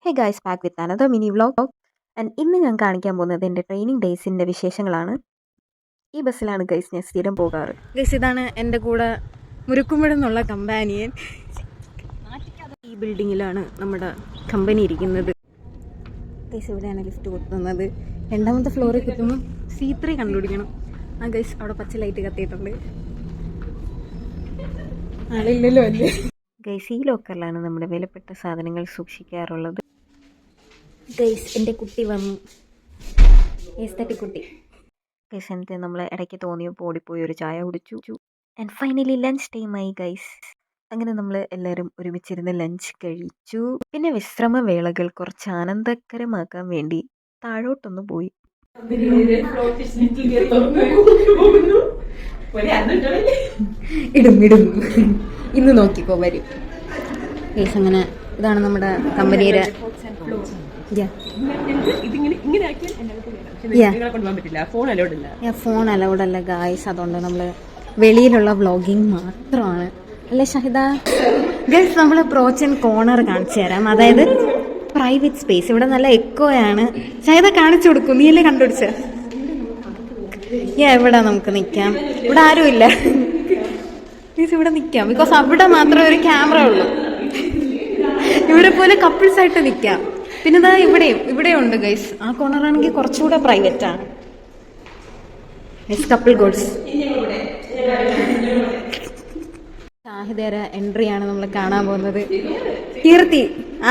Hey guys, back with another mini vlog. And ഇന്ന് ഞാൻ കാണിക്കാൻ പോകുന്നത് എൻ്റെ ട്രെയിനിങ് ഡേയ്സിൻ്റെ വിശേഷങ്ങളാണ്. ഈ ബസ്സിലാണ് ഗൈസ് ഞാൻ സ്ഥിരം പോകാറ്. ഗൈസ്, ഇതാണ് എൻ്റെ കൂടെ മുരുക്കുമ്പഴെന്നുള്ള കമ്പാനിയൻ. ഈ ബിൽഡിങ്ങിലാണ് നമ്മുടെ കമ്പനി ഇരിക്കുന്നത്. ഗൈസ്, ഇവിടെയാണ് ലിഫ്റ്റ് കുത്തുന്നത്. രണ്ടാമത്തെ ഫ്ലോറിൽ കുത്തുമ്പോൾ C3 കണ്ടുപിടിക്കണം. ആ ഗൈസ്, അവിടെ പച്ച ലൈറ്റ് കത്തിയിട്ടുണ്ട്. ആളില്ലല്ലോ അല്ലേ. ഗൈസ്, ഈ ലോക്കറിലാണ് നമ്മുടെ വിലപ്പെട്ട സാധനങ്ങൾ സൂക്ഷിക്കാറുള്ളത്. ഗൈസ്, എൻ്റെ കുട്ടി വന്നു. കുട്ടി ഗൈസ്, എന്നിട്ട് നമ്മൾ ഇടയ്ക്ക് തോന്നിയപ്പോൾ ഓടിപ്പോയി ഒരു ചായ കുടിച്ചു. ആൻഡ് ഫൈനലി ലഞ്ച് ടൈമായി ഗൈസ്. അങ്ങനെ നമ്മൾ എല്ലാവരും ഒരുമിച്ചിരുന്ന് ലഞ്ച് കഴിച്ചു. പിന്നെ വിശ്രമവേളകൾ കുറച്ച് ആനന്ദകരമാക്കാൻ വേണ്ടി താഴോട്ടൊന്ന് പോയി. ഇടും ഇന്ന് നോക്കിക്കോ വരും ഗൈസ്. അങ്ങനെ ഇതാണ് നമ്മുടെ കമ്പനിയുടെ ഫോൺ അലൗഡ് അല്ല ഗൈസ്. അതുകൊണ്ട് നമ്മൾ വെളിയിലുള്ള വ്ളോഗിങ് മാത്രമാണ്. അല്ലേ ഷഹിദ? ഗൈസ്, നമ്മൾ പ്രോച്ച് ആൻഡ് കോർണർ കാണിച്ചു തരാം. അതായത് പ്രൈവറ്റ് സ്പേസ്. ഇവിടെ നല്ല എക്കോയാണ്. ഷഹിദ കാണിച്ചു കൊടുക്കും. നീ അല്ലേ കണ്ടുപിടിച്ച? എവിടെ നമുക്ക് നിൽക്കാം? ഇവിടെ ആരുമില്ല. ഗൈസ്, ഇവിടെ നിൽക്കാം. ബിക്കോസ് അവിടെ മാത്രമേ ഒരു ക്യാമറ ഉള്ളൂ. ഇവിടെ പോലെ കപ്പിൾസ് ആയിട്ട് നിൽക്കാം. പിന്നെ ഇതാ ഇവിടെ ഉണ്ട് ഗൈസ്. ആ കോർണറാണെങ്കിൽ കുറച്ചുകൂടെ പ്രൈവറ്റ് ആണ്. Couple goals. ഷാഹിദയുടെ എൻട്രി ആണ് നമ്മൾ കാണാൻ പോകുന്നത്. കീർത്തി,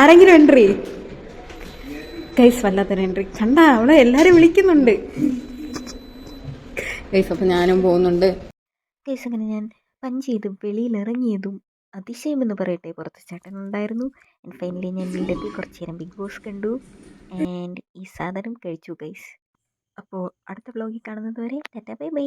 ആരെങ്കിലും എൻട്രി? ഗൈസ്, വല്ലാത്തൊരു എൻട്രി കണ്ട. അവളെ എല്ലാരും വിളിക്കുന്നുണ്ട് ഗൈസ്. അപ്പൊ ഞാനും പോകുന്നുണ്ട് ഗൈസ്. അങ്ങനെ ഞാൻ പഞ്ച് ചെയ്ത് വെളിയിലിറങ്ങിയതും അതിശയമെന്ന് പറയട്ടെ, പുറത്ത് ചേട്ടനുണ്ടായിരുന്നു. ആൻഡ് ഫൈനലി ഞാൻ വീടെത്തി കുറച്ച് നേരം ബിഗ് ബോസ് കണ്ടു. ആൻഡ് ഈ സാധനം കഴിച്ചു ഗൈസ്. അപ്പോൾ അടുത്ത വ്ലോഗിൽ കാണുന്നത് വരെ ടാറ്റാ ബൈ ബൈ.